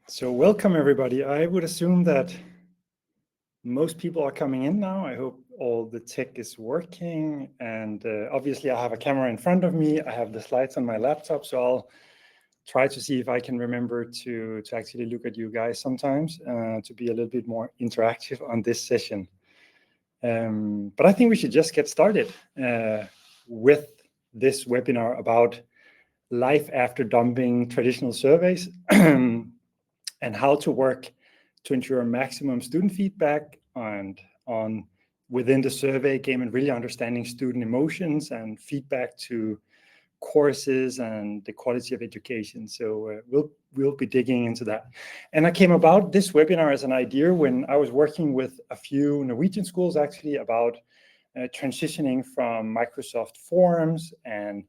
So welcome everybody. I would assume that most people are coming in now. I hope all the tech is working, and obviously I have a camera in front of me. I have the slides on my laptop, so I'll try to see if I can remember to actually look at you guys sometimes to be a little bit more interactive on this session. But I think we should just get started with this webinar about life after dumping traditional surveys and how to work to ensure maximum student feedback and on within the survey game and really understanding student emotions and feedback to courses and the quality of education. So we'll be digging into that. And I came about this webinar as an idea when I was working with a few Norwegian schools actually about transitioning from Microsoft Forms and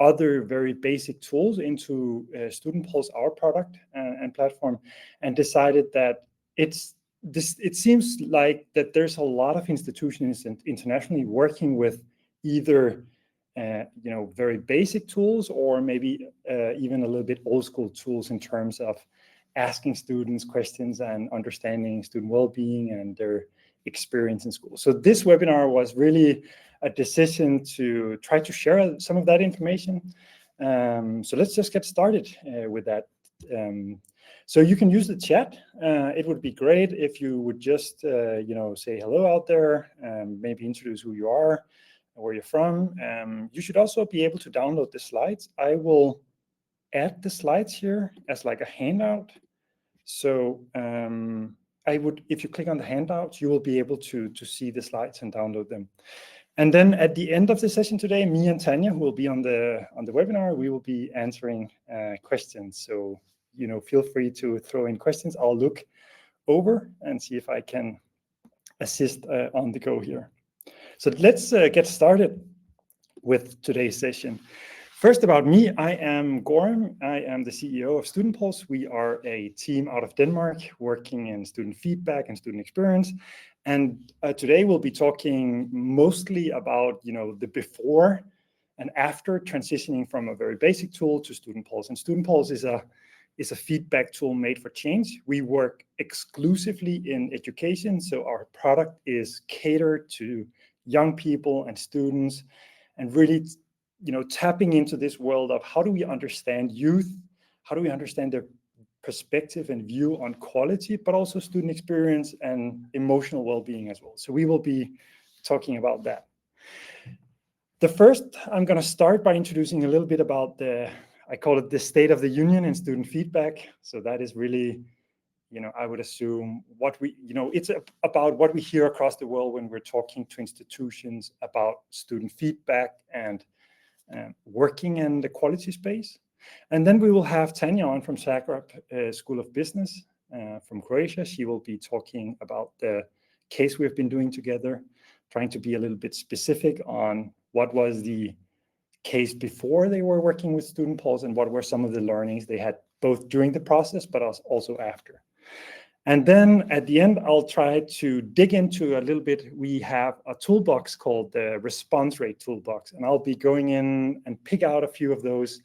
other very basic tools into StudentPulse, our product and platform, and decided that it seems like that there's a lot of institutions internationally working with either very basic tools or maybe even a little bit old school tools in terms of asking students questions and understanding student well-being and their experience in school. So this webinar was really a decision to try to share some of that information. So let's just get started with that. So you can use the chat. It would be great if you would just, say hello out there, maybe introduce who you are, where you're from. You should also be able to download the slides. I will add the slides here as like a handout. So if you click on the handout, you will be able to see the slides and download them. And then at the end of the session today, me and Tanya, who will be on the webinar, we will be answering questions. So, feel free to throw in questions. I'll look over and see if I can assist on the go here. So let's get started with today's session. First, about me, I am Gorm. I am the CEO of StudentPulse. We are a team out of Denmark working in student feedback and student experience. And today we'll be talking mostly about, the before and after transitioning from a very basic tool to StudentPulse. And StudentPulse is a feedback tool made for change. We work exclusively in education, so our product is catered to young people and students, and really, tapping into this world of how do we understand youth, how do we understand their perspective and view on quality, but also student experience and emotional well-being as well. So we will be talking about that. The first, I'm going to start by introducing a little bit about I call it the state of the union in student feedback. So that is really, I would assume it's about what we hear across the world when we're talking to institutions about student feedback and working in the quality space. And then we will have Tanya on from Zagreb School of Business from Croatia. She will be talking about the case we've been doing together, trying to be a little bit specific on what was the case before they were working with StudentPulse and what were some of the learnings they had both during the process, but also after. And then at the end, I'll try to dig into a little bit. We have a toolbox called the response rate toolbox, and I'll be going in and pick out a few of those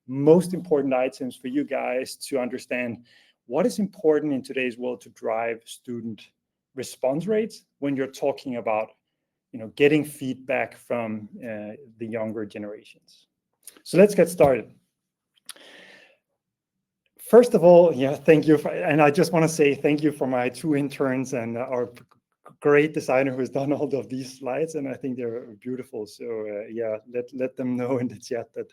most important items for you guys to understand what is important in today's world to drive student response rates when you're talking about, getting feedback from the younger generations. So let's get started. First of all, thank you. And I just want to say thank you for my two interns and our great designer who has done all of these slides. And I think they're beautiful. So let them know in the chat that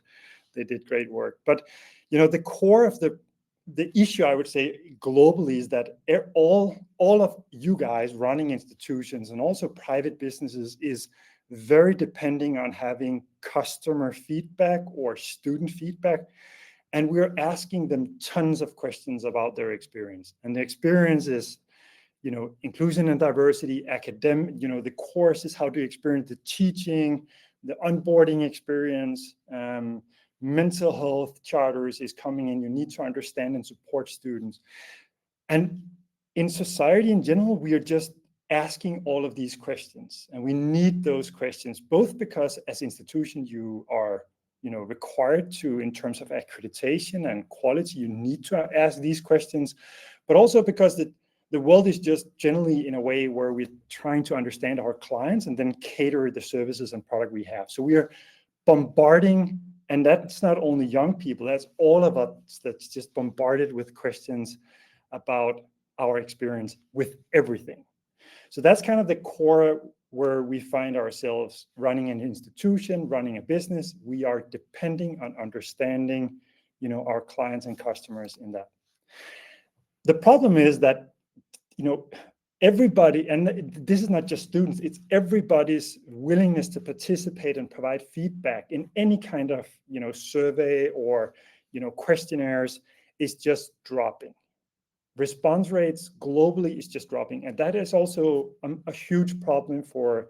they did great work. But, the core of the issue, I would say globally, is that all of you guys running institutions and also private businesses is very depending on having customer feedback or student feedback. And we're asking them tons of questions about their experience. And the experience is, inclusion and diversity, academic, the courses, how do you experience the teaching, the onboarding experience, mental health charters is coming in. You need to understand and support students. And in society in general, we are just asking all of these questions. And we need those questions, both because as institution, you are required to in terms of accreditation and quality. You need to ask these questions, but also because the world is just generally in a way where we're trying to understand our clients and then cater the services and product we have. So we are bombarding, and that's not only young people, that's all of us that's just bombarded with questions about our experience with everything. So that's kind of the core where we find ourselves running an institution, running a business. We are depending on understanding, our clients and customers in that. The problem is that, everybody, and this is not just students, it's everybody's willingness to participate and provide feedback in any kind of, survey or, questionnaires is just dropping. Response rates globally is just dropping. And that is also a huge problem for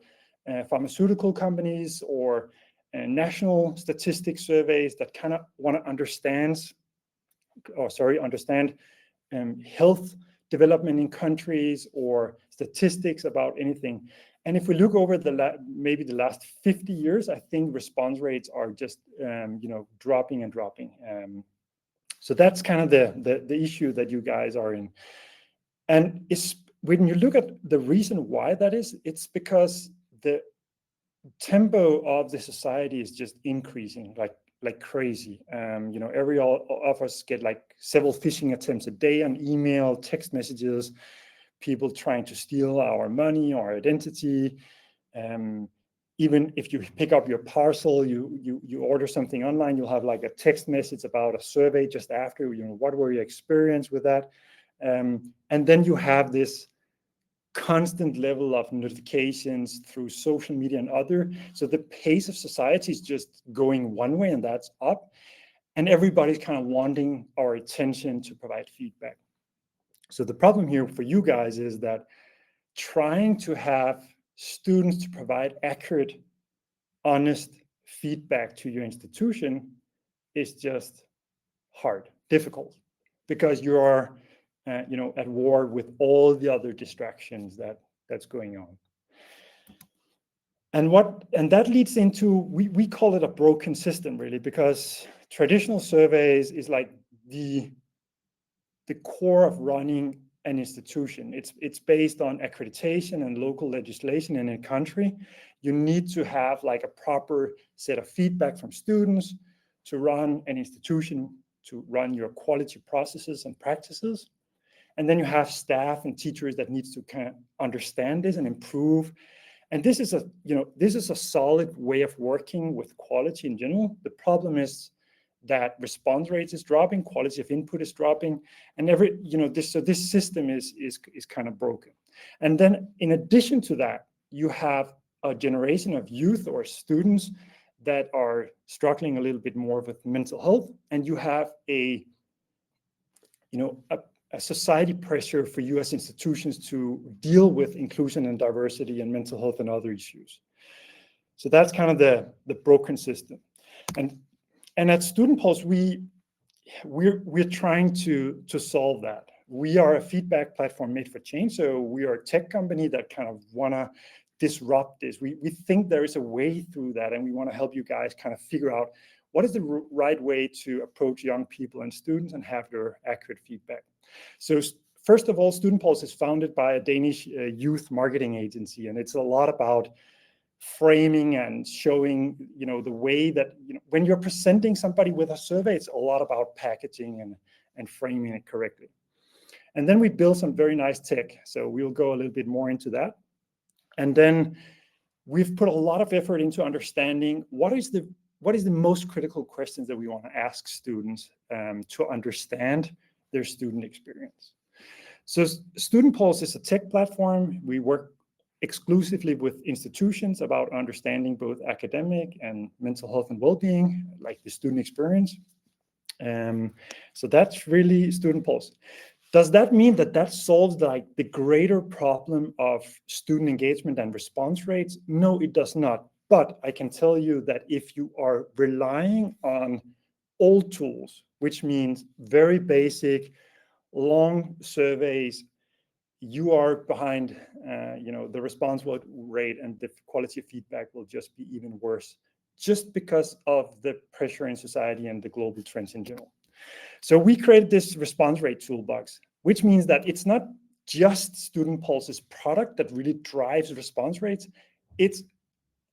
pharmaceutical companies or national statistics surveys that kind of want to understand health development in countries or statistics about anything. And if we look over maybe the last 50 years, I think response rates are just dropping and dropping. So that's kind of the issue that you guys are in. And when you look at the reason why that is, it's because the tempo of the society is just increasing like crazy. Every of us get like several phishing attempts a day on email, text messages, people trying to steal our money, our identity. Even if you pick up your parcel, you order something online, you'll have like a text message about a survey just after, what were your experience with that? And then you have this constant level of notifications through social media and other. So the pace of society is just going one way, and that's up. And everybody's kind of wanting our attention to provide feedback. So the problem here for you guys is that trying to have students to provide accurate, honest feedback to your institution is just hard, difficult, because you are, at war with all the other distractions that's going on. And that leads into, we call it a broken system, really, because traditional surveys is like the core of running an institution. It's based on accreditation and local legislation in a country. You need to have like a proper set of feedback from students to run an institution, to run your quality processes and practices. And then you have staff and teachers that needs to kind of understand this and improve. And this is a solid way of working with quality in general. The problem is that response rates is dropping, quality of input is dropping, and this system is kind of broken. And then in addition to that, you have a generation of youth or students that are struggling a little bit more with mental health, and you have a society pressure for you as institutions to deal with inclusion and diversity and mental health and other issues. So that's kind of the broken system. And at StudentPulse, we're trying to solve that. We are a feedback platform made for change. So we are a tech company that kind of want to disrupt this. We think there is a way through that, and we want to help you guys kind of figure out what is the right way to approach young people and students and have their accurate feedback. So first of all, StudentPulse is founded by a Danish youth marketing agency, and it's a lot about framing and showing, the way that, when you're presenting somebody with a survey, it's a lot about packaging and framing it correctly. And then we build some very nice tech. So we'll go a little bit more into that. And then we've put a lot of effort into understanding what is the most critical questions that we want to ask students to understand their student experience. So StudentPulse is a tech platform. We work exclusively with institutions about understanding both academic and mental health and well-being, like the student experience. So that's really StudentPulse. Does that mean that solves like the greater problem of student engagement and response rates? No, it does not. But I can tell you that if you are relying on old tools, which means very basic, long surveys, you are behind. The response rate and the quality of feedback will just be even worse just because of the pressure in society and the global trends in general. So we created this response rate toolbox, which means that it's not just StudentPulse's product that really drives response rates. It's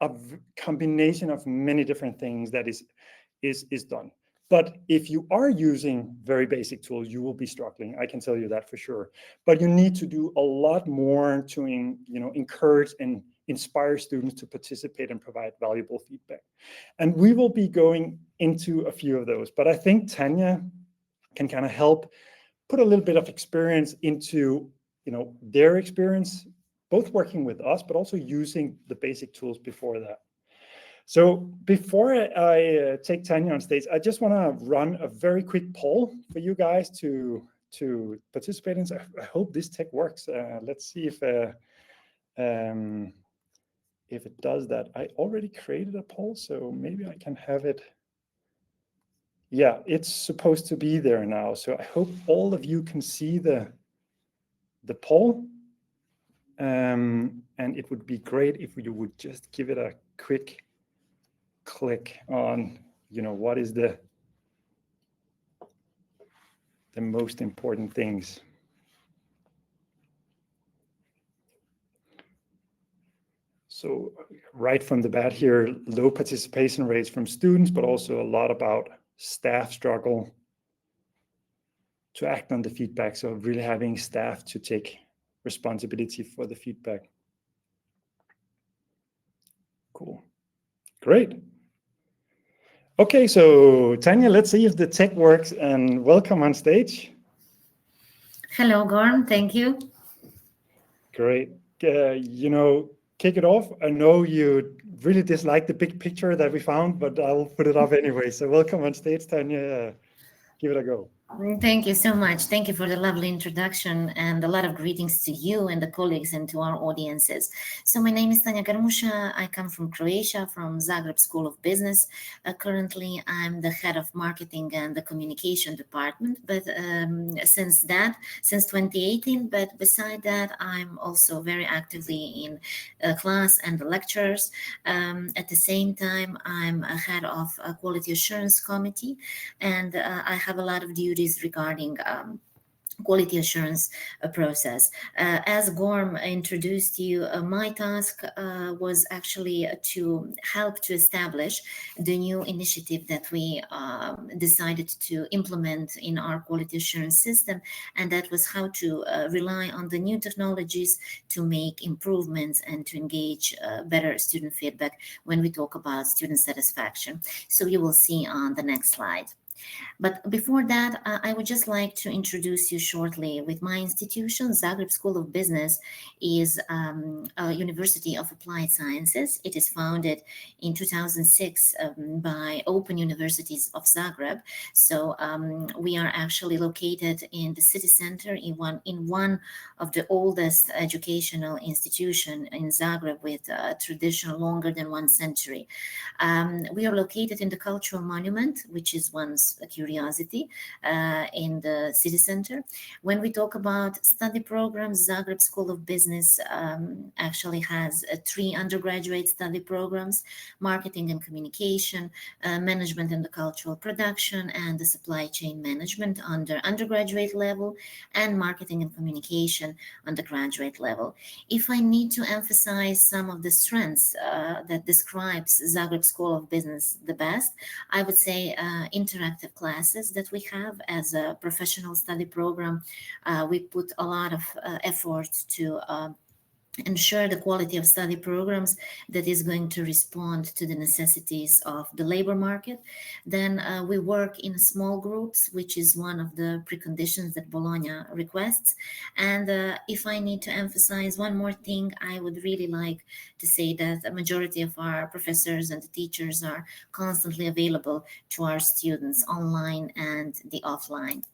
a combination of many different things that is done. But if you are using very basic tools, you will be struggling. I can tell you that for sure. But you need to do a lot more to encourage and inspire students to participate and provide valuable feedback. And we will be going into a few of those. But I think Tanya can kind of help put a little bit of experience into their experience, both working with us, but also using the basic tools before that. So before I take Tanya on stage, I just want to run a very quick poll for you guys to participate in. So I hope this tech works. Let's see if it does that. I already created a poll, so maybe I can have it. Yeah, it's supposed to be there now. So I hope all of you can see the poll. And it would be great if you would just give it a quick click on, what is the most important things. So right from the bat here, low participation rates from students, but also a lot about staff struggle to act on the feedback. So really having staff to take responsibility for the feedback. Cool. Great. Okay, so Tanya, let's see if the tech works, and welcome on stage. Hello, Gorm. Thank you. Great. Kick it off. I know you really dislike the big picture that we found, but I'll put it up anyway. So welcome on stage, Tanya. Give it a go. Thank you so much. Thank you for the lovely introduction, and a lot of greetings to you and the colleagues and to our audiences. So my name is Tanya Garmusha. I come from Croatia, from Zagreb School of Business. Currently, I'm the head of marketing and the communication department, but since 2018. But beside that, I'm also very actively in class and the lectures. At the same time, I'm a head of a quality assurance committee, and I have a lot of duties regarding quality assurance process. As Gorm introduced you, my task was actually to help to establish the new initiative that we decided to implement in our quality assurance system, and that was how to rely on the new technologies to make improvements and to engage better student feedback when we talk about student satisfaction. So you will see on the next slide. But before that, I would just like to introduce you shortly with my institution. Zagreb School of Business is a University of Applied Sciences. It is founded in 2006 by Open Universities of Zagreb. So we are actually located in the city center in one of the oldest educational institution in Zagreb, with a tradition longer than 1 century. We are located in the cultural monument, which is one's curiosity, in the city center. When we talk about study programs, Zagreb School of Business actually has 3 undergraduate study programs: marketing and communication, management and the cultural production, and the supply chain management on the undergraduate level, and marketing and communication on the graduate level. If I need to emphasize some of the strengths that describes Zagreb School of Business the best, I would say interactive classes that we have as a professional study program. We put a lot of effort to ensure the quality of study programs that is going to respond to the necessities of the labor market. Then we work in small groups, which is one of the preconditions that Bologna requests. And if I need to emphasize one more thing, I would really like to say that a majority of our professors and the teachers are constantly available to our students online and the offline.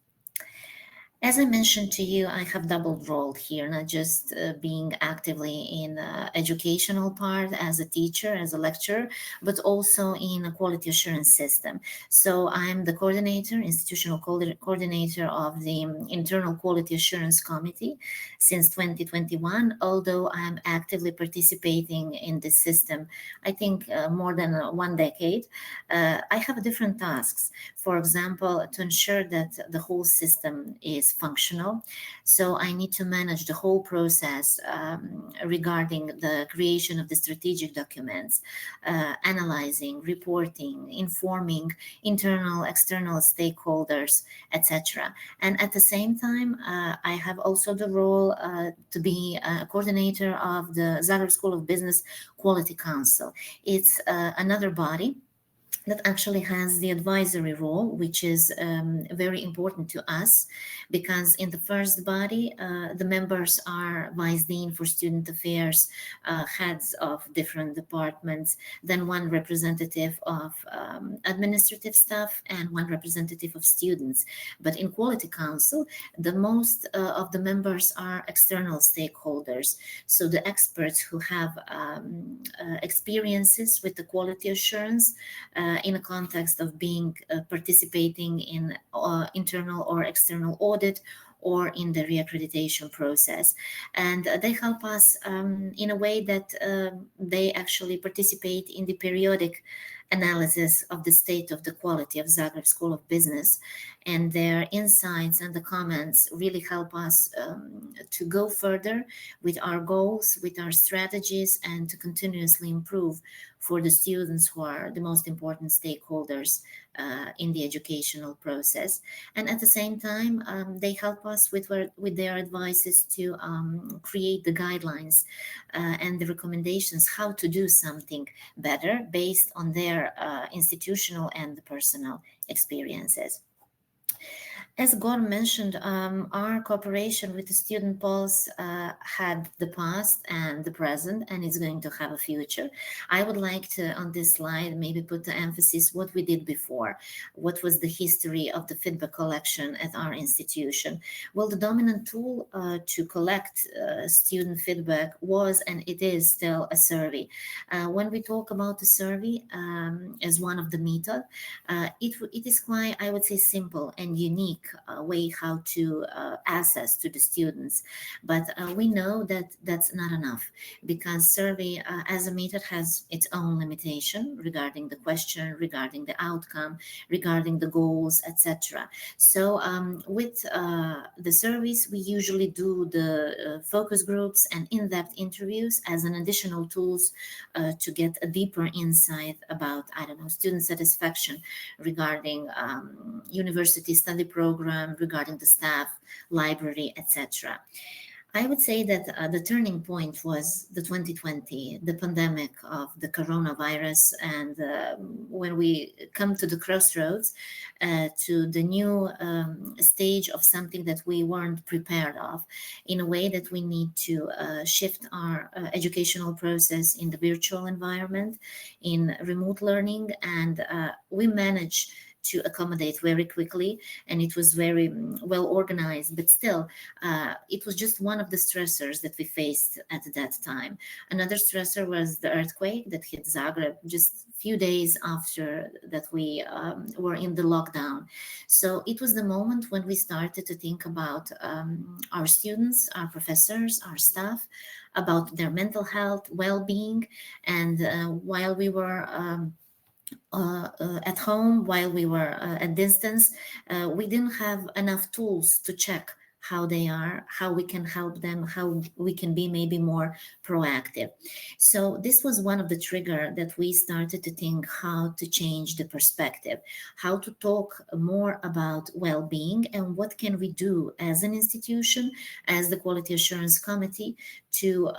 As I mentioned to you, I have double role here, not just being actively in educational part as a teacher, as a lecturer, but also in a quality assurance system. So I'm the coordinator, institutional coordinator of the Internal Quality Assurance Committee since 2021, although I'm actively participating in this system, I think more than 1 decade. I have different tasks. For example, to ensure that the whole system is functional. So I need to manage the whole process regarding the creation of the strategic documents, analyzing, reporting, informing internal, external stakeholders, etc. And at the same time, I have also the role to be a coordinator of the Zagreb School of Business Quality Council. It's another body that actually has the advisory role, which is very important to us, because in the first body, the members are vice dean for student affairs, heads of different departments, then one representative of administrative staff, and one representative of students. But in Quality Council, the most of the members are external stakeholders. So the experts who have experiences with the quality assurance, in a context of being participating in internal or external audit or in the reaccreditation process. And they help us in a way that they actually participate in the periodic analysis of the state of the quality of Zagreb School of Business, and their insights and the comments really help us to go further with our goals, with our strategies, and to continuously improve for the students who are the most important stakeholders in the educational process. And at the same time, they help us with their advices to create the guidelines and the recommendations how to do something better based on their institutional and personal experiences. As Gorm mentioned, our cooperation with the StudentPulse had the past and the present, and is going to have a future. I would like to, on this slide, maybe put the emphasis what we did before. What was the history of the feedback collection at our institution? Well, the dominant tool to collect student feedback was, and it is still, a survey. When we talk about the survey as one of the method, it is quite, I would say, simple and unique way how to assess to the students, but we know that that's not enough, because survey as a method has its own limitation regarding the question, regarding the outcome, regarding the goals, etc. So with the surveys, we usually do the focus groups and in-depth interviews as an additional tools to get a deeper insight about, I don't know, student satisfaction regarding university study program, regarding the staff, library, etc. I would say that the turning point was the 2020, the pandemic of the coronavirus, and when we come to the crossroads, to the new stage of something that we weren't prepared of, in a way that we need to shift our educational process in the virtual environment, in remote learning, and we managed to accommodate very quickly, and it was very well organized, but still it was just one of the stressors that we faced at that time. Another stressor was the earthquake that hit Zagreb just a few days after that we were in the lockdown. So it was the moment when we started to think about our students, our professors, our staff, about their mental health, well-being, and while we were at home, while we were at distance, we didn't have enough tools to check how they are, how we can help them, how we can be maybe more proactive. So this was one of the trigger that we started to think how to change the perspective, how to talk more about well-being, and what can we do as an institution, as the Quality Assurance Committee, to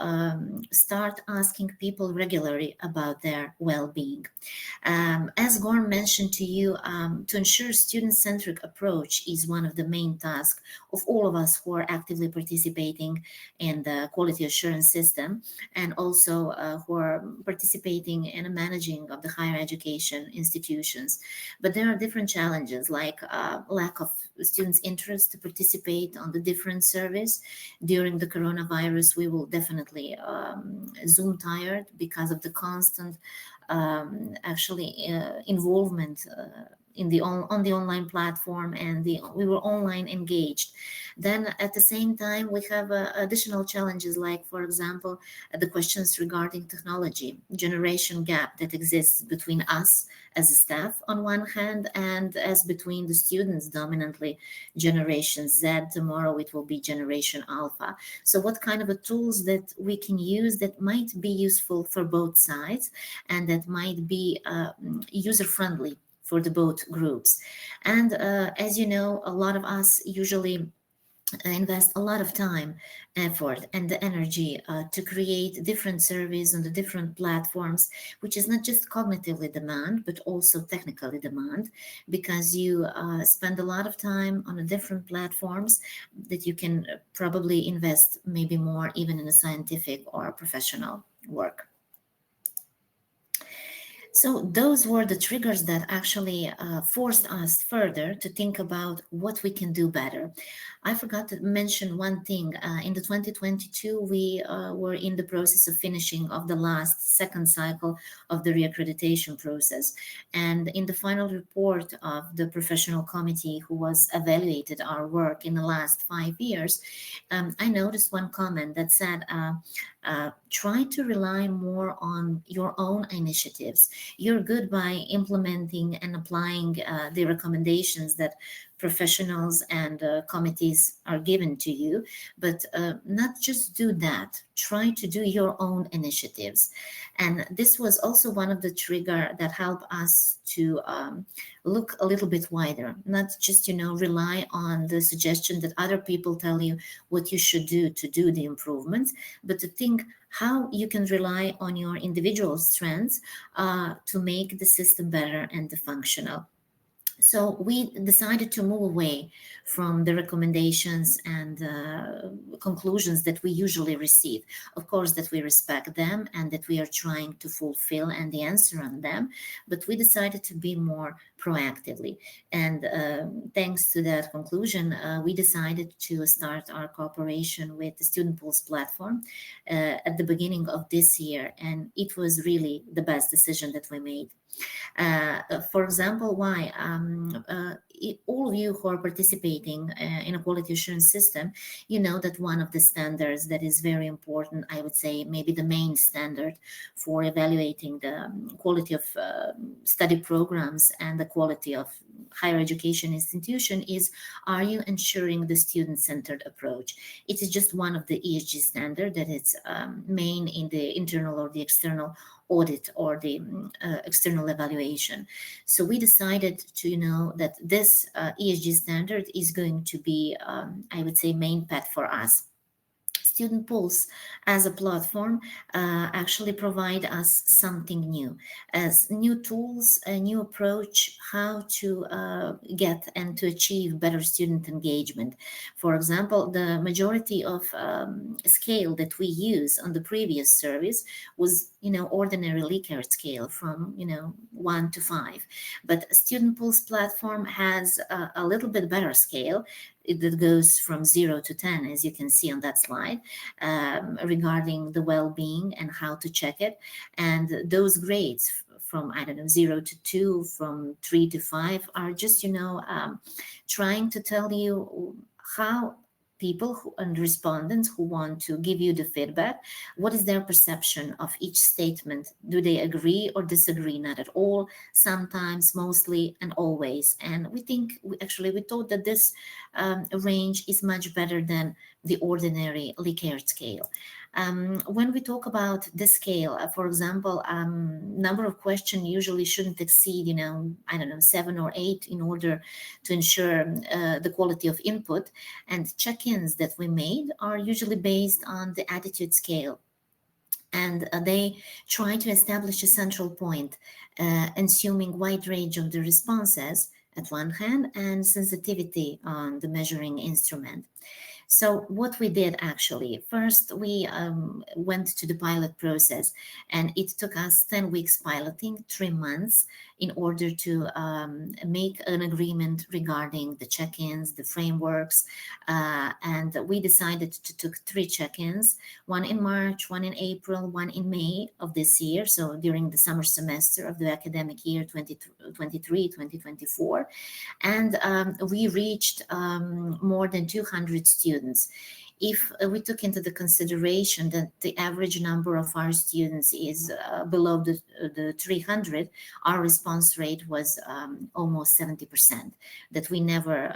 start asking people regularly about their well-being. As Gorm mentioned to you, to ensure student-centric approach is one of the main tasks of all of of us who are actively participating in the quality assurance system, and also who are participating in the managing of the higher education institutions. But there are different challenges, like lack of students' interest to participate on the different surveys. During the coronavirus, we will definitely Zoom tired because of the constant involvement in the on the online platform, and we were online engaged. Then at the same time, we have additional challenges, like, for example, the questions regarding technology, generation gap that exists between us as a staff on one hand, and as between the students, dominantly Generation Z. Tomorrow it will be Generation Alpha. So what kind of tools that we can use that might be useful for both sides, and that might be user-friendly for the both groups. And as you know, a lot of us usually invest a lot of time, effort, and the energy to create different surveys on the different platforms, which is not just cognitively demand, but also technically demand, because you spend a lot of time on the different platforms that you can probably invest maybe more even in a scientific or professional work. So those were the triggers that actually forced us further to think about what we can do better. I forgot to mention one thing. In the 2022, we were in the process of finishing of the last second cycle of the reaccreditation process. And in the final report of the professional committee who was evaluated our work in the last 5 years, I noticed one comment that said, try to rely more on your own initiatives. You're good by implementing and applying the recommendations that professionals and committees are given to you, but not just do that. Try to do your own initiatives. And this was also one of the trigger that helped us to look a little bit wider, not just, rely on the suggestion that other people tell you what you should do to do the improvements, but to think how you can rely on your individual strengths to make the system better and functional. So we decided to move away from the recommendations and conclusions that we usually receive. Of course, that we respect them and that we are trying to fulfill and the answer on them, but we decided to be more proactively. And thanks to that conclusion, we decided to start our cooperation with the StudentPulse platform at the beginning of this year. And it was really the best decision that we made. For example, why? All of you who are participating in a quality assurance system, you know that one of the standards that is very important, I would say maybe the main standard for evaluating the quality of study programs and the quality of higher education institution is, are you ensuring the student-centered approach? It is just one of the ESG standard that is main in the internal or the external audit or the external evaluation. So we decided to, that this ESG standard is going to be, I would say, main path for us. StudentPulse as a platform actually provide us something new, as new tools, a new approach, how to get and to achieve better student engagement. For example, the majority of scale that we use on the previous service was, ordinary Likert scale from, 1 to 5. But StudentPulse platform has a little bit better scale. That goes from 0 to 10, as you can see on that slide, regarding the well-being and how to check it. And those grades from, 0 to 2, from 3 to 5 are just, trying to tell you how people and respondents who want to give you the feedback, what is their perception of each statement? Do they agree or disagree? Not at all, sometimes, mostly, and always. And we thought that this range is much better than the ordinary Likert scale. When we talk about the scale, for example, number of questions usually shouldn't exceed, 7 or 8 in order to ensure the quality of input. And check-ins that we made are usually based on the attitude scale. And they try to establish a central point, assuming wide range of the responses, at one hand and sensitivity on the measuring instrument. So what we did actually, first we went to the pilot process, and it took us 10 weeks piloting, 3 months, in order to make an agreement regarding the check-ins, the frameworks, and we decided to take 3 check-ins, one in March, one in April, one in May of this year, so during the summer semester of the academic year 2023-2024, and we reached more than 200 students. If we took into the consideration that the average number of our students is below the 300, our response rate was almost 70%, that we never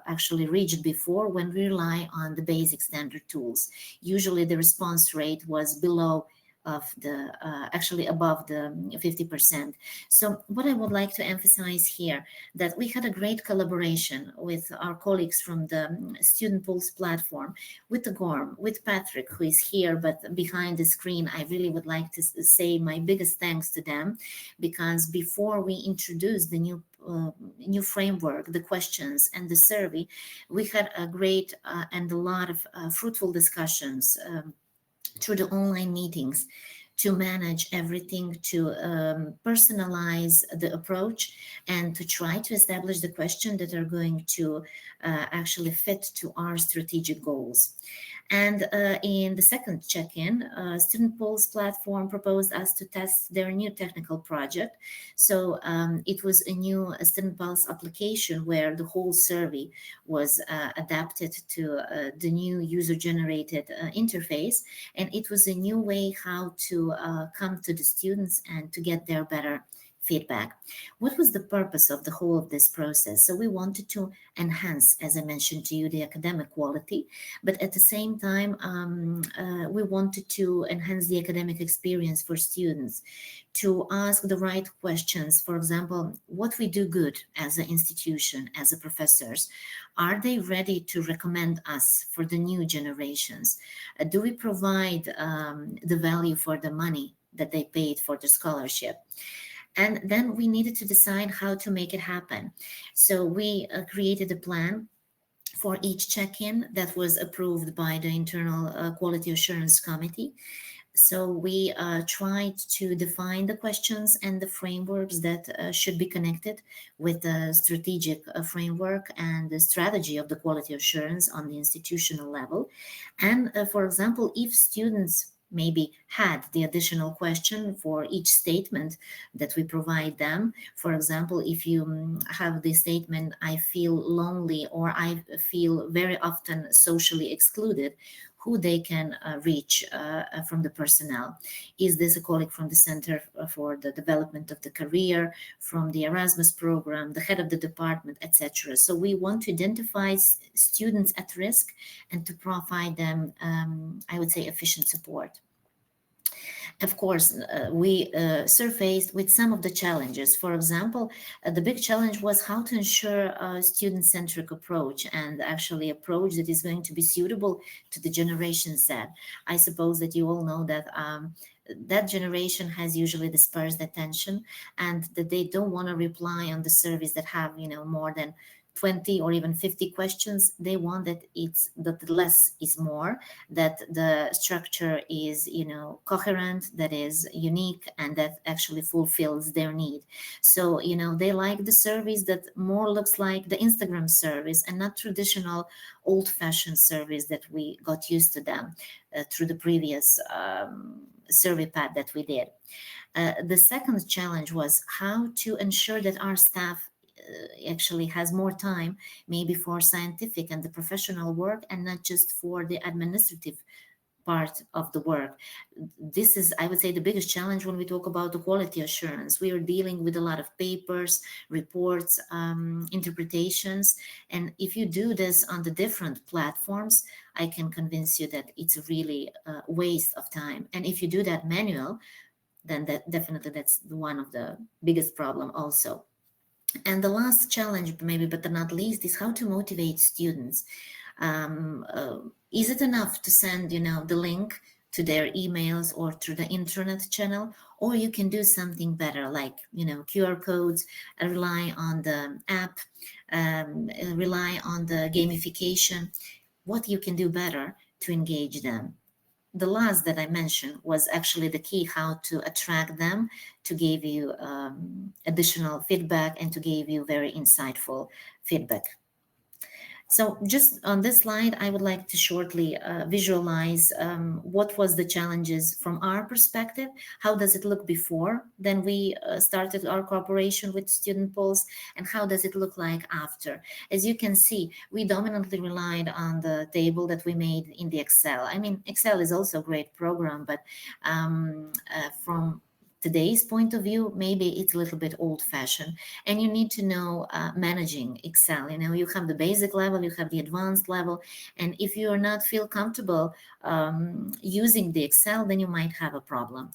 actually reached before when we rely on the basic standard tools. Usually the response rate was below of the actually above the 50%. So what I would like to emphasize here, that we had a great collaboration with our colleagues from the StudentPulse platform, with the Gorm, with Patrick, who is here but behind the screen. I really would like to say my biggest thanks to them, because before we introduced the new framework, the questions and the survey, we had a great and a lot of fruitful discussions through the online meetings to manage everything, to personalize the approach, and to try to establish the questions that are going to actually fit to our strategic goals. And in the second check-in, StudentPulse platform proposed us to test their new technical project. So it was a new StudentPulse application where the whole survey was adapted to the new user-generated interface. And it was a new way how to come to the students and to get their better feedback. What was the purpose of the whole of this process? So we wanted to enhance, as I mentioned to you, the academic quality, but at the same time, we wanted to enhance the academic experience for students, to ask the right questions. For example, what we do good as an institution, as a professors, are they ready to recommend us for the new generations? Do we provide the value for the money that they paid for the scholarship? And then we needed to decide how to make it happen. So we created a plan for each check-in that was approved by the internal quality assurance committee. So we tried to define the questions and the frameworks that should be connected with the strategic framework and the strategy of the quality assurance on the institutional level. And for example, if students maybe had the additional question for each statement that we provide them. For example, if you have the statement, I feel lonely, or I feel very often socially excluded, who they can reach from the personnel. Is this a colleague from the Center for the Development of the Career, from the Erasmus program, the head of the department, etc. So we want to identify students at risk and to provide them, I would say, efficient support. Of course, we surfaced with some of the challenges. For example, the big challenge was how to ensure a student-centric approach, and actually approach that is going to be suitable to the Generation Z. I suppose that you all know that that generation has usually dispersed attention, and that they don't want to reply on the surveys that have, more than 20 or even 50 questions. They want that less is more, that the structure is, coherent, that is unique, and that actually fulfills their need. So, they like the surveys that more looks like the Instagram surveys and not traditional old-fashioned surveys that we got used to them through the previous survey pad that we did. The second challenge was how to ensure that our staff actually has more time maybe for scientific and the professional work, and not just for the administrative part of the work. This is, I would say, the biggest challenge when we talk about the quality assurance. We are dealing with a lot of papers, reports, interpretations, and if you do this on the different platforms, I can convince you that it's really a waste of time. And if you do that manual, then that's one of the biggest problem also. And the last challenge, maybe but not least, is how to motivate students. Is it enough to send, the link to their emails or through the internet channel, or you can do something better, like, QR codes, rely on the app, rely on the gamification. What you can do better to engage them. The last that I mentioned was actually the key, how to attract them to give you additional feedback and to give you very insightful feedback. So just on this slide, I would like to shortly visualize what was the challenges from our perspective. How does it look before? Then we started our cooperation with StudentPulse, and how does it look like after? As you can see, we dominantly relied on the table that we made in the Excel. I mean, Excel is also a great program, but from today's point of view, maybe it's a little bit old-fashioned, and you need to know managing Excel. You have the basic level, you have the advanced level, and if you are not feel comfortable using the Excel, then you might have a problem.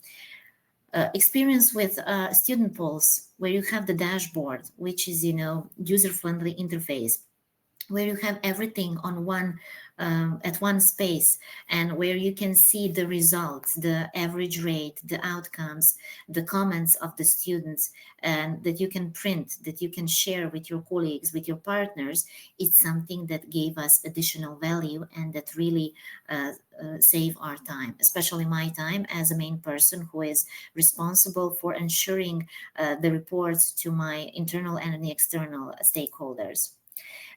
Experience with StudentPulse, where you have the dashboard, which is user-friendly interface, where you have everything on one at one space, and where you can see the results, the average rate, the outcomes, the comments of the students, and that you can print, that you can share with your colleagues, with your partners. It's something that gave us additional value and that really save our time, especially my time as a main person who is responsible for ensuring the reports to my internal and the external stakeholders.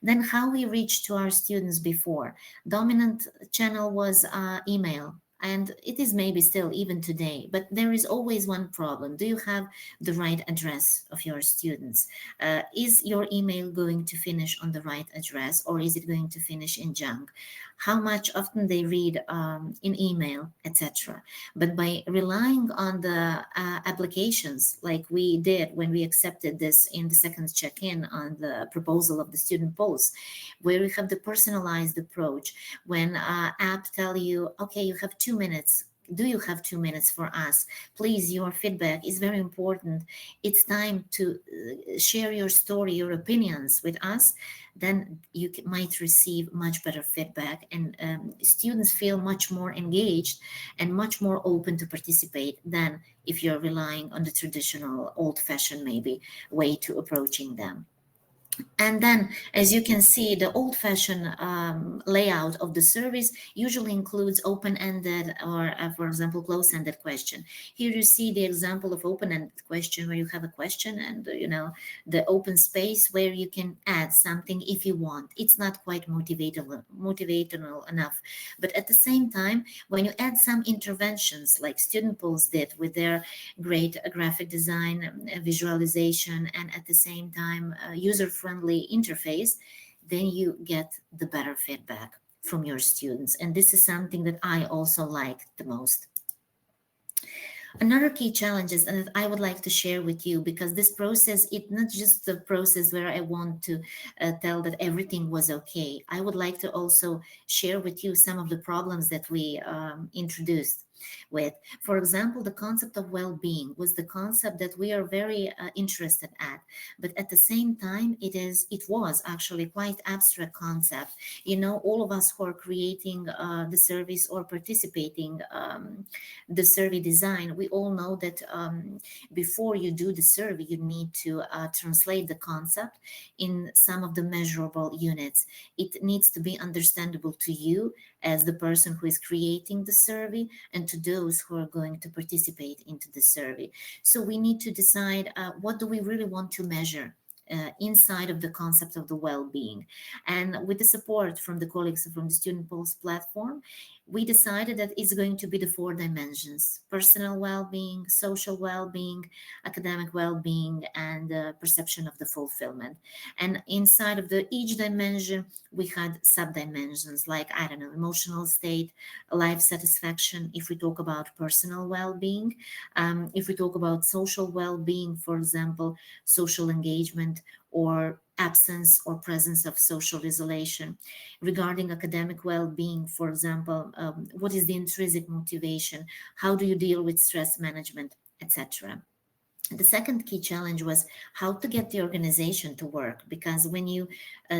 Then how we reached to our students before. Dominant channel was email, and it is maybe still even today, but there is always one problem. Do you have the right address of your students? Is your email going to finish on the right address, or is it going to finish in junk? How much often they read in email, etc. But by relying on the applications like we did when we accepted this in the second check-in on the proposal of the StudentPulse, where we have the personalized approach, when app tell you, okay, you have 2 minutes. Do you have 2 minutes for us? Please, your feedback is very important. It's time to share your story, your opinions with us. Then you might receive much better feedback, and students feel much more engaged and much more open to participate than if you're relying on the traditional old-fashioned maybe way to approaching them. And then, as you can see, the old-fashioned layout of the service usually includes open-ended or, for example, close-ended question. Here you see the example of open-ended question, where you have a question and, the open space where you can add something if you want. It's not quite motivational enough. But at the same time, when you add some interventions like StudentPulse did with their great graphic design, visualization, and at the same time, user-friendly interface, then you get the better feedback from your students. And this is something that I also like the most. Another key challenge is that I would like to share with you, because this process, it's not just the process where I want to tell that everything was okay. I would like to also share with you some of the problems that we introduced with. For example, the concept of well-being was the concept that we are very interested at, but at the same time, it was actually quite abstract concept. All of us who are creating the service or participating the survey design, we all know that before you do the survey, you need to translate the concept in some of the measurable units. It needs to be understandable to you as the person who is creating the survey, and to those who are going to participate into the survey. So we need to decide what do we really want to measure inside of the concept of the well-being. And with the support from the colleagues from the StudentPulse platform, we decided that it's going to be the 4 dimensions: personal well-being, social well-being, academic well-being, and perception of the fulfillment. And inside of each dimension, we had sub-dimensions like, emotional state, life satisfaction, if we talk about personal well-being. If we talk about social well-being, for example, social engagement or absence or presence of social isolation. Regarding academic well-being, for example, what is the intrinsic motivation? How do you deal with stress management, etc.? The second key challenge was how to get the organization to work, because when you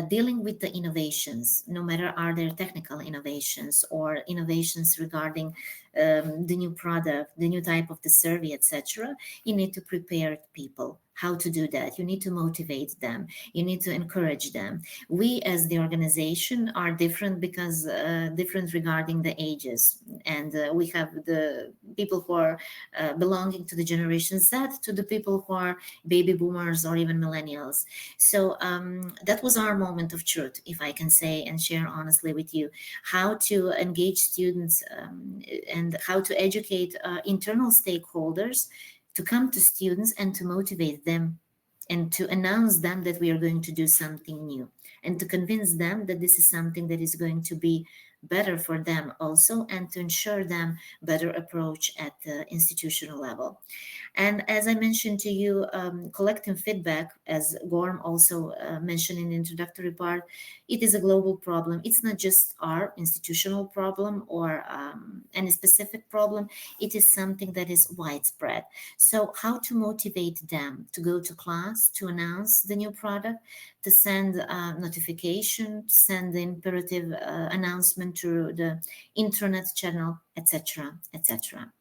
dealing with the innovations, no matter are there technical innovations or innovations regarding the new product, the new type of the survey, etc., you need to prepare people how to do that. You need to motivate them. You need to encourage them. We as the organization are different because different regarding the ages. And we have the people who are belonging to the Generation Z, to the people who are baby boomers or even millennials. So that was our moment of truth, if I can say and share honestly with you, how to engage students and how to educate internal stakeholders to come to students and to motivate them and to announce them that we are going to do something new and to convince them that this is something that is going to be better for them also, and to ensure them better approach at the institutional level. And as I mentioned to you, collecting feedback, as Gorm also mentioned in the introductory part, it is a global problem. It's not just our institutional problem or any specific problem. It is something that is widespread. So how to motivate them to go to class, to announce the new product, to send a notification, to send the imperative announcement through the intranet channel, etc., etc.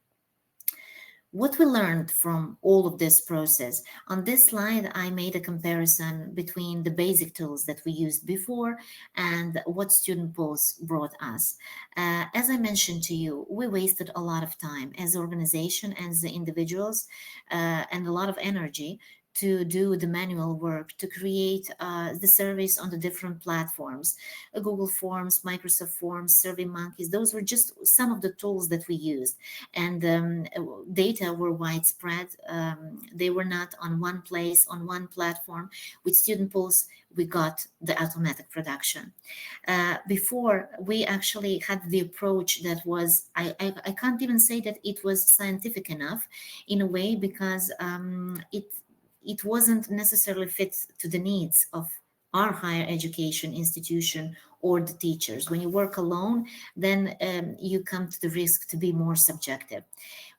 What we learned from all of this process, on this slide, I made a comparison between the basic tools that we used before and what StudentPulse brought us. As I mentioned to you, we wasted a lot of time as an organization, as the individuals, and a lot of energy to do the manual work, to create the surveys on the different platforms, Google Forms, Microsoft Forms, SurveyMonkeys. Those were just some of the tools that we used. And data were widespread. They were not on one place, on one platform. With StudentPulse, we got the automatic production. Before, we actually had the approach that was, I can't even say that it was scientific enough in a way, because it wasn't necessarily fit to the needs of our higher education institution or the teachers. When you work alone, then you come to the risk to be more subjective.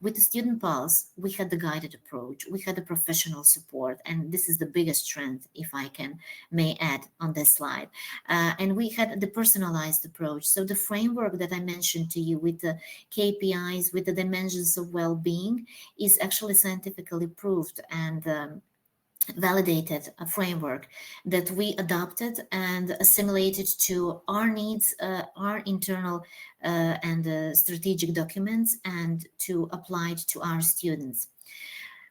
With the StudentPulse, we had the guided approach, we had the professional support, and this is the biggest strength, if I may add on this slide. And we had the personalized approach. So the framework that I mentioned to you with the KPIs, with the dimensions of well-being, is actually scientifically proved and validated a framework that we adopted and assimilated to our needs, our internal and strategic documents, and to apply it to our students.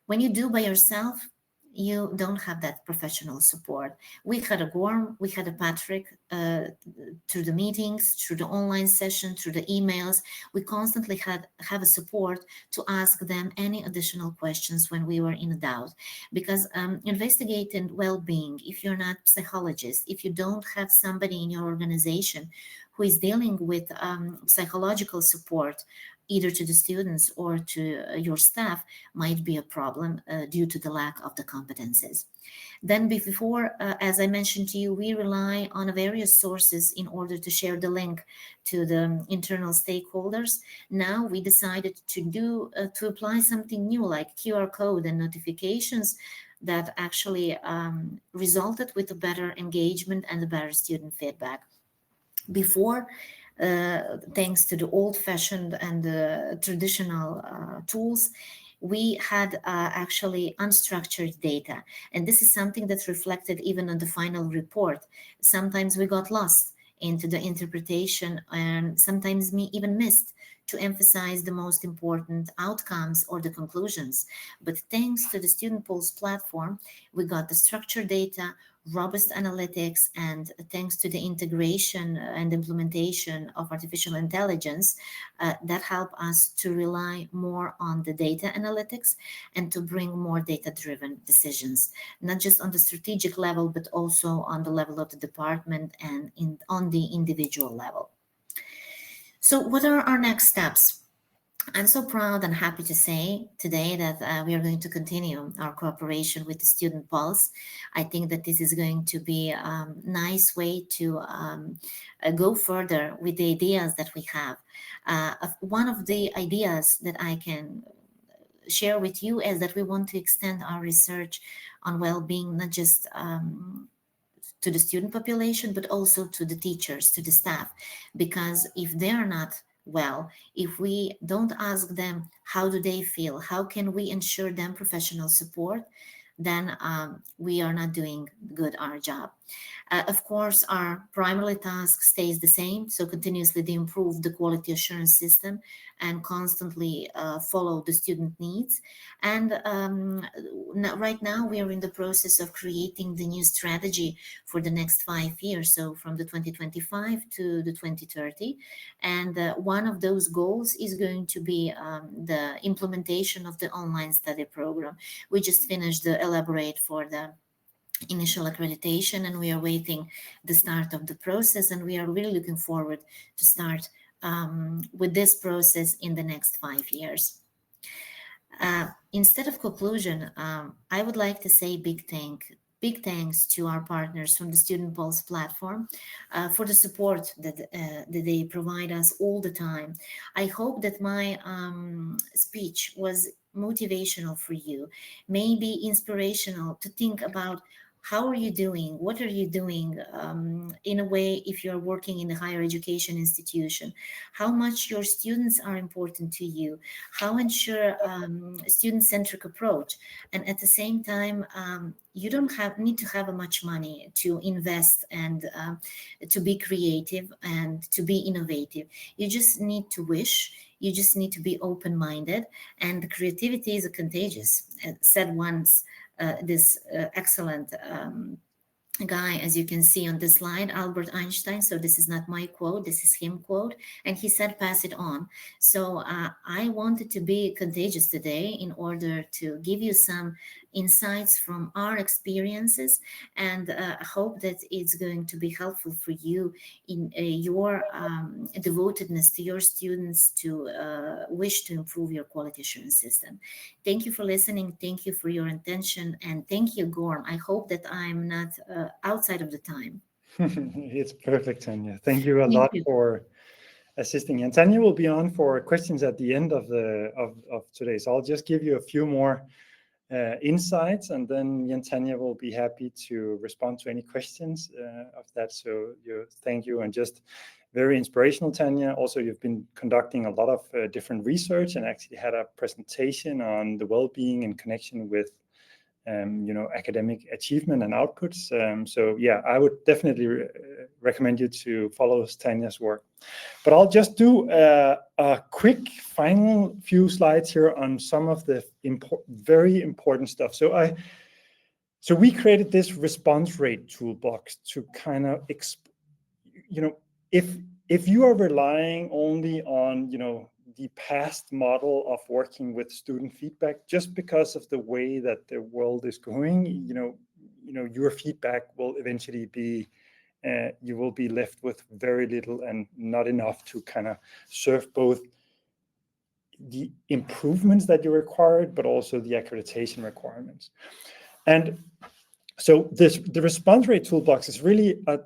When you do by yourself, you don't have that professional support. We had a Gorm, we had a Patrick through the meetings, through the online session, through the emails. We constantly have a support to ask them any additional questions when we were in doubt. Because investigating well-being, if you're not a psychologist, if you don't have somebody in your organization who is dealing with psychological support, either to the students or to your staff, might be a problem due to the lack of the competences. Then before, as I mentioned to you, we rely on various sources in order to share the link to the internal stakeholders. Now we decided to apply something new, like QR code and notifications, that actually resulted with a better engagement and a better student feedback. Before, thanks to the old-fashioned and traditional tools, we had actually unstructured data. And this is something that's reflected even on the final report. Sometimes we got lost into the interpretation, and sometimes we even missed to emphasize the most important outcomes or the conclusions. But thanks to the StudentPulse platform, we got the structured data, robust analytics, and thanks to the integration and implementation of artificial intelligence, that help us to rely more on the data analytics and to bring more data-driven decisions, not just on the strategic level, but also on the level of the department and on the individual level. So what are our next steps? I'm so proud and happy to say today that we are going to continue our cooperation with the StudentPulse. I think that this is going to be a nice way to go further with the ideas that we have. One of the ideas that I can share with you is that we want to extend our research on well-being, not just to the student population, but also to the teachers, to the staff, because if they are not well, if we don't ask them how do they feel, how can we ensure them professional support, then we are not doing good our job. Of course, our primary task stays the same, so continuously to improve the quality assurance system and constantly follow the student needs. And right now we are in the process of creating the new strategy for the next 5 years, so from the 2025 to the 2030. And one of those goals is going to be the implementation of the online study program. We just finished the elaborate for the initial accreditation, and we are waiting the start of the process, and we are really looking forward to start with this process in the next 5 years. Instead of conclusion, I would like to say big thanks to our partners from the StudentPulse platform for the support that they provide us all the time. I hope that my speech was motivational for you, maybe inspirational to think about how are you doing, what are you doing in a way if you're working in a higher education institution, how much your students are important to you, how ensure student-centric approach, and at the same time you don't need to have much money to invest and to be creative and to be innovative. You just need to wish, you just need to be open-minded, and creativity is contagious, said once this excellent guy, as you can see on the slide, Albert Einstein. So this is not my quote, this is him quote, and he said pass it on. So I wanted to be contagious today in order to give you some insights from our experiences, and hope that it's going to be helpful for you in your devotedness to your students, to wish to improve your quality assurance system. Thank you for listening, thank you for your attention, and thank you, Gorm. I hope that I'm not outside of the time. It's perfect, Tanya. Thank you a Thank lot you. for assisting. And Tanya will be on for questions at the end of today. So I'll just give you a few more insights, and then me and Tanya will be happy to respond to any questions of that. So thank you, and just very inspirational, Tanya. Also, you've been conducting a lot of different research and actually had a presentation on the well-being in connection with academic achievement and outputs. So yeah, I would definitely recommend you to follow Tanya's work. But I'll just do a quick final few slides here on some of the very important stuff. So we created this response rate toolbox to kind of, if you are relying only on, the past model of working with student feedback, just because of the way that the world is going, your feedback will eventually be, you will be left with very little and not enough to kind of serve both the improvements that you required, but also the accreditation requirements. And so the response rate toolbox is really a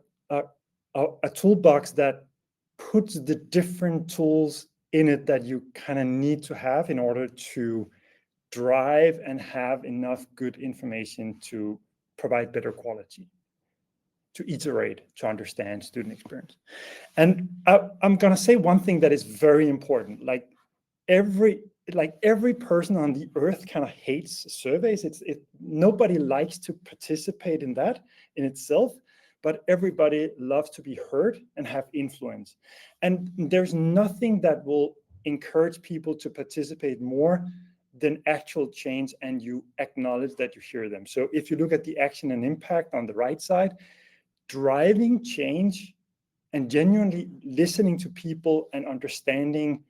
toolbox that puts the different tools in it that you kind of need to have in order to drive and have enough good information to provide better quality, to iterate, to understand student experience. And I'm going to say one thing that is very important. Like every person on the earth kind of hates surveys. Nobody likes to participate in that in itself, but everybody loves to be heard and have influence. And there's nothing that will encourage people to participate more than actual change, and you acknowledge that you hear them. So if you look at the action and impact on the right side, driving change and genuinely listening to people and understanding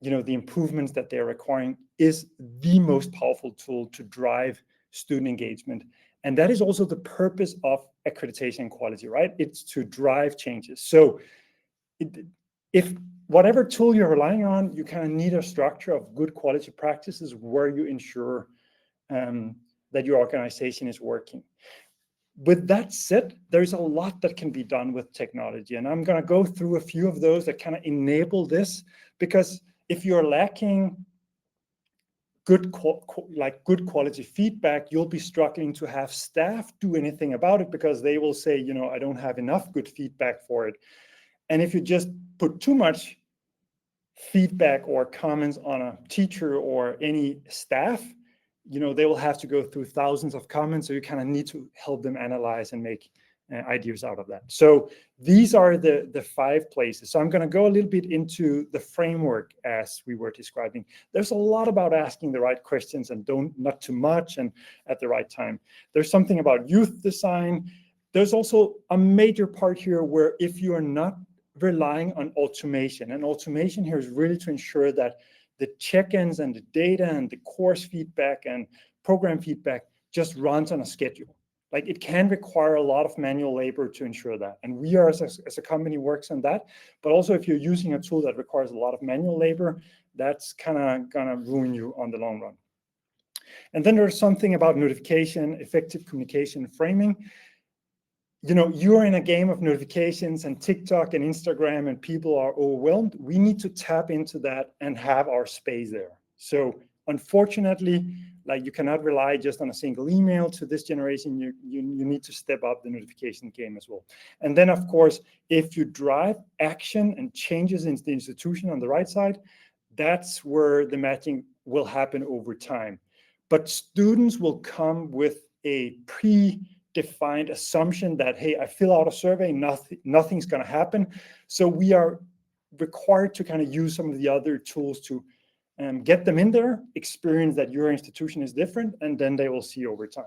the improvements that they're requiring is the most powerful tool to drive student engagement. And that is also the purpose of accreditation and quality, right? It's to drive changes. So if whatever tool you're relying on, you kind of need a structure of good quality practices where you ensure that your organization is working. With that said, there's a lot that can be done with technology. And I'm going to go through a few of those that kind of enable this, because if you're lacking good quality feedback, you'll be struggling to have staff do anything about it, because they will say, I don't have enough good feedback for it. And if you just put too much feedback or comments on a teacher or any staff, they will have to go through thousands of comments. So you kind of need to help them analyze and make ideas out of that. So these are the 5 places. So I'm going to go a little bit into the framework as we were describing. There's a lot about asking the right questions and not too much and at the right time. There's something about youth design. There's also a major part here where if you are not relying on automation, and automation here is really to ensure that the check-ins and the data and the course feedback and program feedback just runs on a schedule. Like, it can require a lot of manual labor to ensure that. And we are, as a company, works on that. But also, if you're using a tool that requires a lot of manual labor, that's kind of gonna ruin you on the long run. And then there's something about notification, effective communication, framing. You're in a game of notifications and TikTok and Instagram, and people are overwhelmed. We need to tap into that and have our space there. So unfortunately, you cannot rely just on a single email to this generation. You need to step up the notification game as well. And then, of course, if you drive action and changes in the institution on the right side, that's where the matching will happen over time. But students will come with a predefined assumption that, hey, I fill out a survey, nothing's going to happen. So we are required to kind of use some of the other tools to get them in there, experience that your institution is different, and then they will see over time.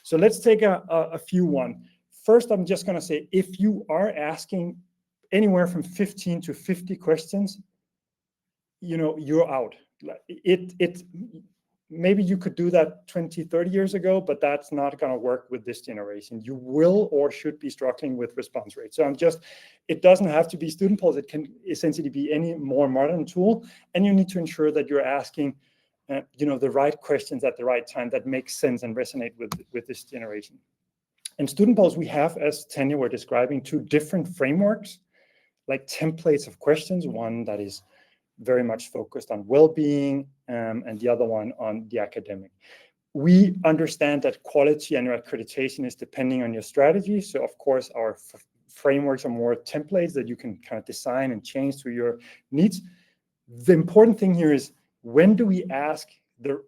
So let's take a few one. First, I'm just going to say, if you are asking anywhere from 15 to 50 questions, you're out. Maybe you could do that 20, 30 years ago, but that's not going to work with this generation. You will or should be struggling with response rate. So it doesn't have to be StudentPulse. It can essentially be any more modern tool. And you need to ensure that you're asking, the right questions at the right time that make sense and resonate with this generation. In StudentPulse, we have, as Tanya were describing, 2 different frameworks, like templates of questions. One that is very much focused on well-being, and the other one on the academic. We understand that quality and your accreditation is depending on your strategy. So, of course, our frameworks are more templates that you can kind of design and change to your needs. The important thing here is, when do we ask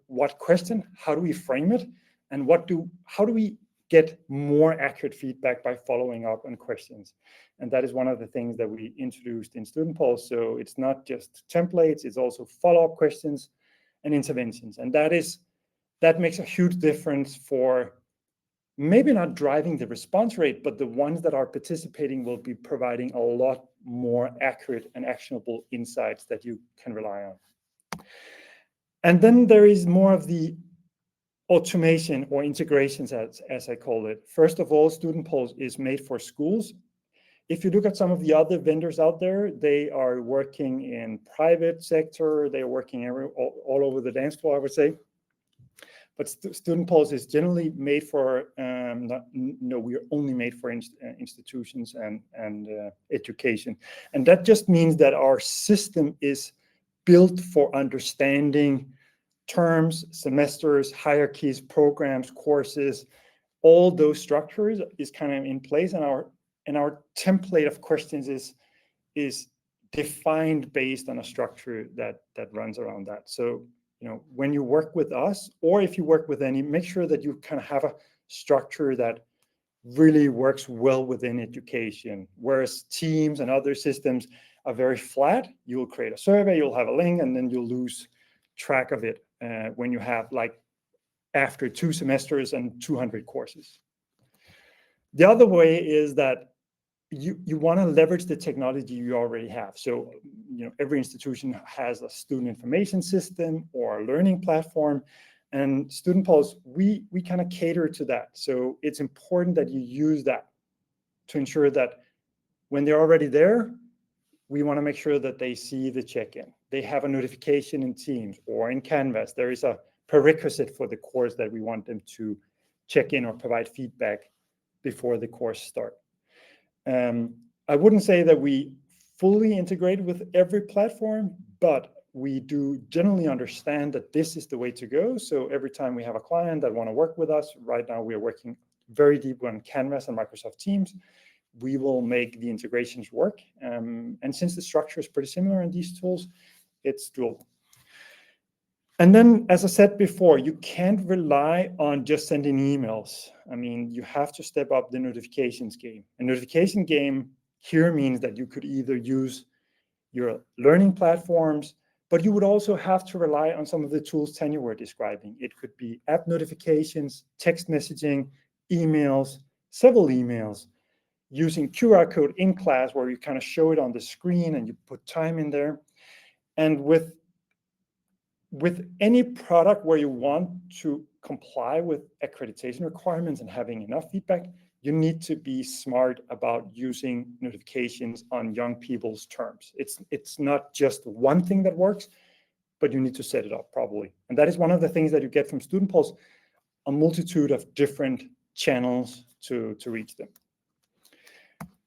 what question? How do we frame it? And how do we get more accurate feedback by following up on questions? And that is one of the things that we introduced in StudentPulse. So it's not just templates, it's also follow-up questions and interventions. And that makes a huge difference for maybe not driving the response rate, but the ones that are participating will be providing a lot more accurate and actionable insights that you can rely on. And then there is more of the automation or integrations, as I call it. First of all, StudentPulse is made for schools. If you look at some of the other vendors out there, they are working in private sector. They're working all over the dance floor, I would say. But StudentPulse is generally made for, we are only made for institutions and education. And that just means that our system is built for understanding terms, semesters, hierarchies, programs, courses. All those structures is kind of in place, and our template of questions is defined based on a structure that runs around that. So, when you work with us, or if you work with make sure that you kind of have a structure that really works well within education. Whereas Teams and other systems are very flat. You'll create a survey, you'll have a link, and then you'll lose track of it when you have, after 2 semesters and 200 courses. The other way is that you want to leverage the technology you already have. So, every institution has a student information system or a learning platform, and StudentPulse, we kind of cater to that. So it's important that you use that to ensure that when they're already there, we want to make sure that they see the check-in. They have a notification in Teams or in Canvas. There is a prerequisite for the course that we want them to check in or provide feedback before the course starts. I wouldn't say that we fully integrate with every platform, but we do generally understand that this is the way to go. So every time we have a client that want to work with us, right now we are working very deep on Canvas and Microsoft Teams. We will make the integrations work. And since the structure is pretty similar in these tools, it's doable. And then, as I said before, you can't rely on just sending emails. I mean, you have to step up the notifications game. A notification game here means that you could either use your learning platforms, but you would also have to rely on some of the tools Tanya were describing. It could be app notifications, text messaging, emails, several emails, using QR code in class where you kind of show it on the screen and you put time in there. And with any product where you want to comply with accreditation requirements and having enough feedback, you need to be smart about using notifications on young people's terms. It's not just one thing that works, but you need to set it up properly. And that is one of the things that you get from StudentPulse, a multitude of different channels to reach them.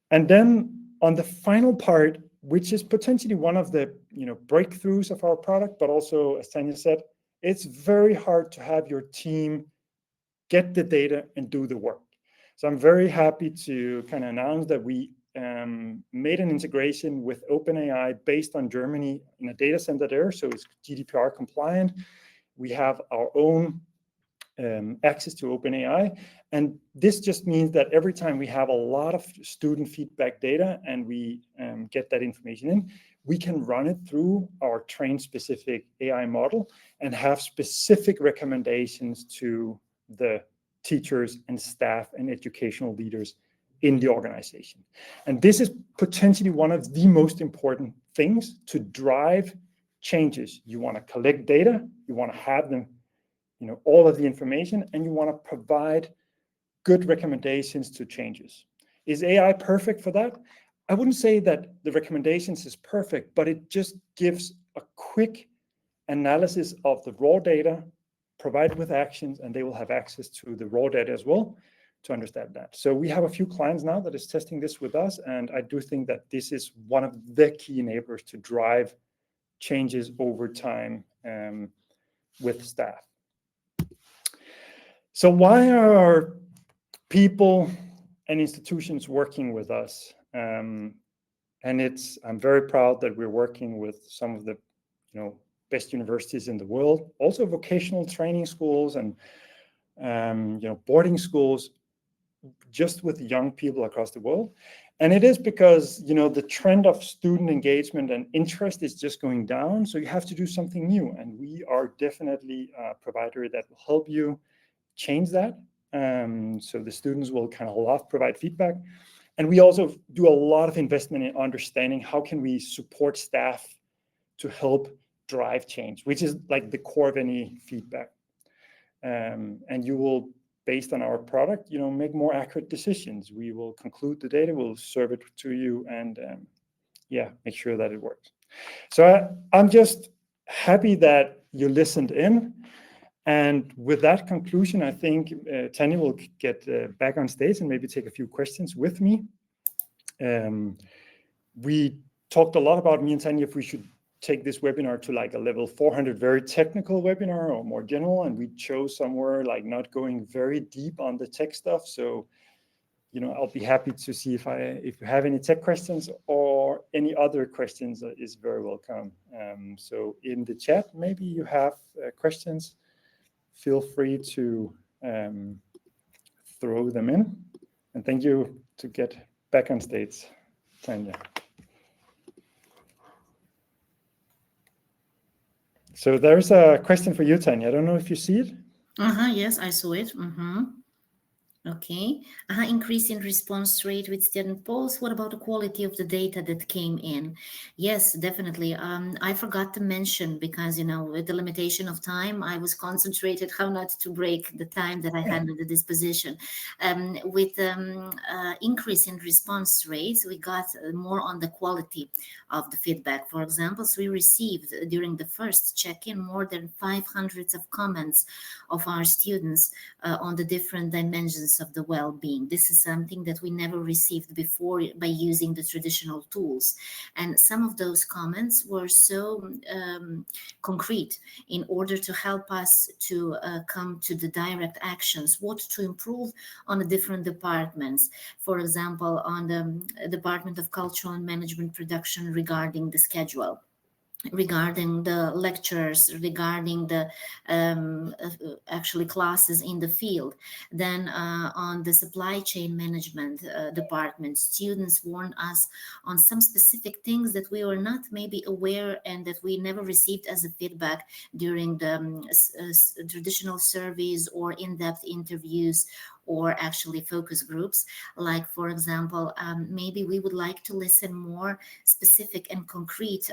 And then on the final part, which is potentially one of the breakthroughs of our product, but also, as Tanya said, it's very hard to have your team get the data and do the work. So I'm very happy to kind of announce that we made an integration with OpenAI based on Germany in a data center there, so it's GDPR compliant. We have our own access to OpenAI. And this just means that every time we have a lot of student feedback data and we get that information in, we can run it through our trained specific AI model and have specific recommendations to the teachers and staff and educational leaders in the organization. And this is potentially one of the most important things to drive changes. You want to collect data, you want to have them, all of the information, and you want to provide good recommendations to changes. Is AI perfect for that? I wouldn't say that the recommendations is perfect, but it just gives a quick analysis of the raw data provided with actions, and they will have access to the raw data as well to understand that. So we have a few clients now that is testing this with us, and I do think that this is one of the key enablers to drive changes over time with staff. So why are people and institutions working with us? And I'm very proud that we're working with some of the best universities in the world, also vocational training schools and boarding schools, just with young people across the world. And it is because the trend of student engagement and interest is just going down, so you have to do something new, and we are definitely a provider that will help you change that. So the students will kind of provide feedback, and we also do a lot of investment in understanding how can we support staff to help drive change, which is like the core of any feedback. And you will, based on our product, make more accurate decisions. We will conclude the data, we'll serve it to you, and make sure that it works. So I'm just happy that you listened in. And with that conclusion, I think Tanya will get back on stage and maybe take a few questions with me. We talked a lot about, me and Tanya, if we should take this webinar to like a level 400 very technical webinar or more general, and we chose somewhere like not going very deep on the tech stuff. So I'll be happy to see if you have any tech questions or any other questions is very welcome. So in the chat, maybe you have questions. Feel free to throw them in. And thank you to get back on stage, Tanya. So there's a question for you, Tanya. I don't know if you see it. Yes, I saw it. Okay. Increase in response rate with StudentPulse. What about the quality of the data that came in? Yes, definitely. I forgot to mention because, with the limitation of time, I was concentrated how not to break the time that I had at the disposition. With increase in response rates, we got more on the quality of the feedback. For example, we received during the first check-in more than 500 of comments of our students on the different dimensions of the well-being. This is something that we never received before by using the traditional tools. And some of those comments were so concrete in order to help us to come to the direct actions, what to improve on the different departments. For example, on the Department of Cultural and Management Production regarding the schedule. regarding the lectures, regarding the actually classes in the field. Then on the supply chain management department, students warned us on some specific things that we were not maybe aware and that we never received as a feedback during the traditional surveys or in-depth interviews or actually focus groups. Like, for example, maybe we would like to listen more specific and concrete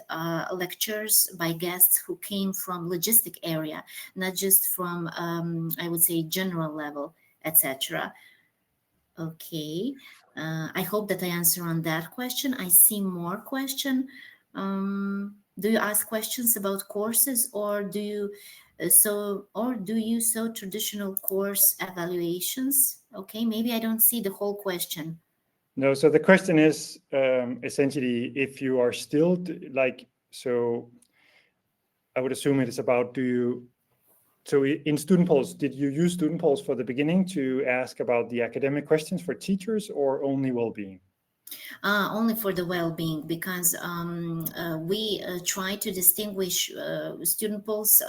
lectures by guests who came from logistic area, not just from, I would say, general level, etc. Okay. I hope that I answer on that question. I see more question. Do you ask questions about courses, or do you so traditional course evaluations? Okay, maybe I don't see the whole question. No, so the question is essentially if you are still so I would assume it is about so in StudentPulse, did you use StudentPulse for the beginning to ask about the academic questions for teachers or only well-being? Only for the well-being, because we try to distinguish StudentPulse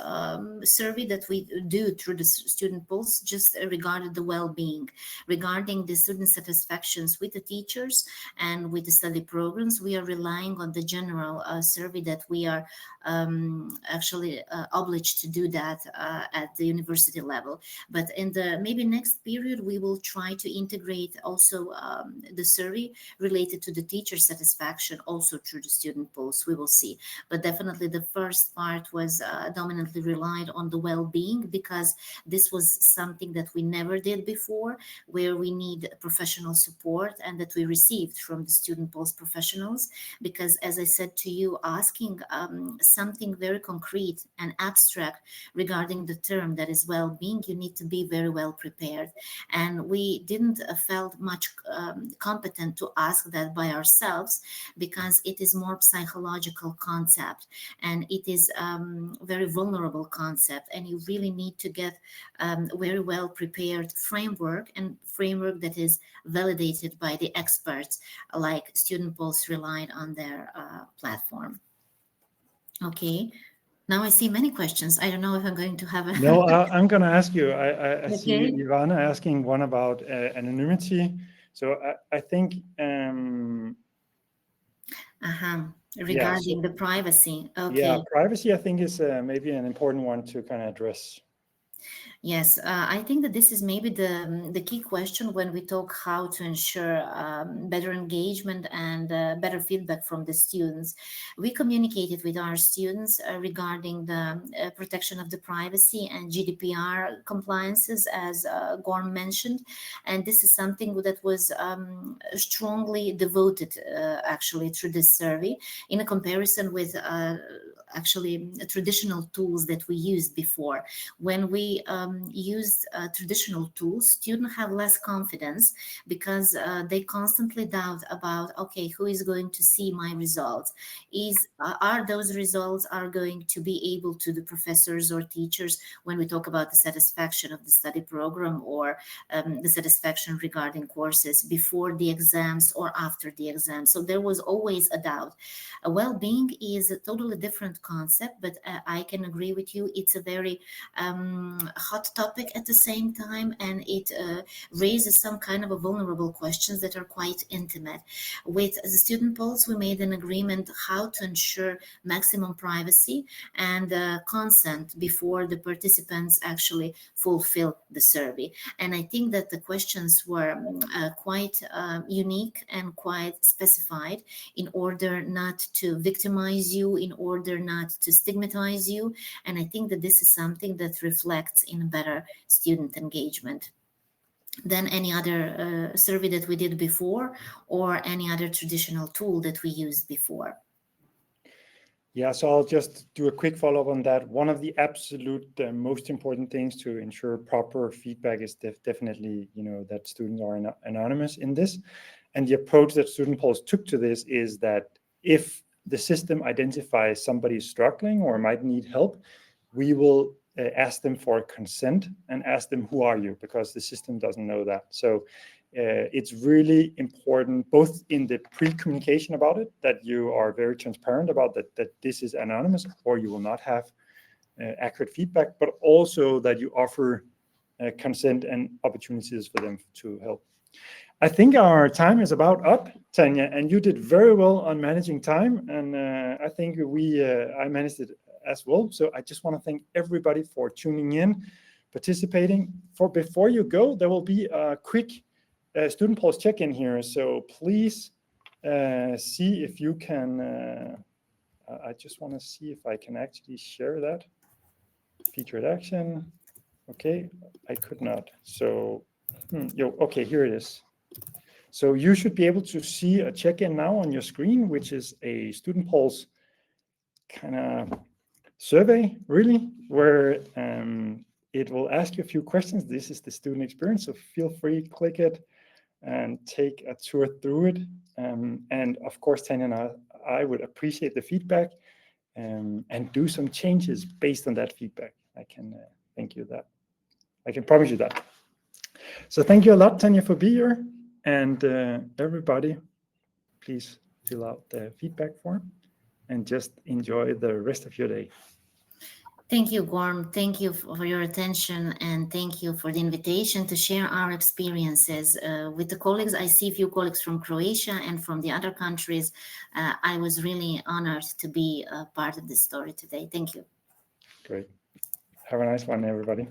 survey that we do through the StudentPulse just regarding the well-being, regarding the student satisfactions with the teachers and with the study programs. We are relying on the general survey that we are actually obliged to do that at the university level. But in the maybe next period, we will try to integrate also the survey related to the teacher satisfaction also through the StudentPulse. We will see. But definitely the first part was dominantly relied on the well-being, because this was something that we never did before, where we need professional support and that we received from the StudentPulse professionals. Because as I said to you, asking something very concrete and abstract regarding the term that is well-being, you need to be very well prepared. And we didn't felt much competent to ask that by ourselves, because it is more psychological concept and it is very vulnerable concept, and you really need to get very well prepared framework, and framework that is validated by the experts, like StudentPulse relied on their platform. Okay. Now I see many questions. I don't know if I'm going to have a... No, I'm going to ask you. I Okay. see Ivana asking one about anonymity. So I think... Regarding the privacy. Okay. Yeah, privacy, I think, is maybe an important one to kind of address. Yes, I think that this is maybe the key question when we talk how to ensure better engagement and better feedback from the students. We communicated with our students regarding the protection of the privacy and GDPR compliances, as Gorm mentioned, and this is something that was strongly devoted actually through this survey in a comparison with actually traditional tools that we used before. When we used traditional tools, students have less confidence because they constantly doubt about, okay, who is going to see my results? Are those results are going to be able to the professors or teachers when we talk about the satisfaction of the study program, or the satisfaction regarding courses before the exams or after the exams? So there was always a doubt. Well-being is a totally different concept, but I can agree with you. It's a very hot topic at the same time, and it raises some kind of a vulnerable questions that are quite intimate. With the StudentPulse, we made an agreement how to ensure maximum privacy and consent before the participants actually fulfill the survey. And I think that the questions were quite unique and quite specified in order not to victimize you, in order not to stigmatize you. And I think that this is something that reflects in better student engagement than any other survey that we did before, or any other traditional tool that we used before. Yeah, so I'll just do a quick follow-up on that. One of the absolute most important things to ensure proper feedback is definitely, that students are anonymous in this. And the approach that StudentPulse took to this is that if the system identifies somebody struggling or might need help, we will ask them for consent and ask them, who are you? Because the system doesn't know that. So It's really important, both in the pre-communication about it, that you are very transparent about that this is anonymous or you will not have accurate feedback, but also that you offer consent and opportunities for them to help. I think our time is about up, Tanya, and you did very well on managing time, and I think I managed it as well. So I just want to thank everybody for tuning in, participating. Before you go, there will be a quick StudentPulse check-in here. So please see if you can. I just want to see if I can actually share that. Featured action. Okay, I could not. So, okay, here it is. So you should be able to see a check-in now on your screen, which is a StudentPulse kind of survey, really, where it will ask you a few questions. This is the student experience, so feel free, click it and take a tour through it. And of course, Tanya and I would appreciate the feedback and do some changes based on that feedback. I can thank you that. I can promise you that. So thank you a lot, Tanya, for being here. And everybody, please fill out the feedback form and just enjoy the rest of your day. Thank you, Gorm. Thank you for your attention, and thank you for the invitation to share our experiences with the colleagues. I see a few colleagues from Croatia and from the other countries. I was really honored to be a part of this story today. Thank you. Great. Have a nice one, everybody.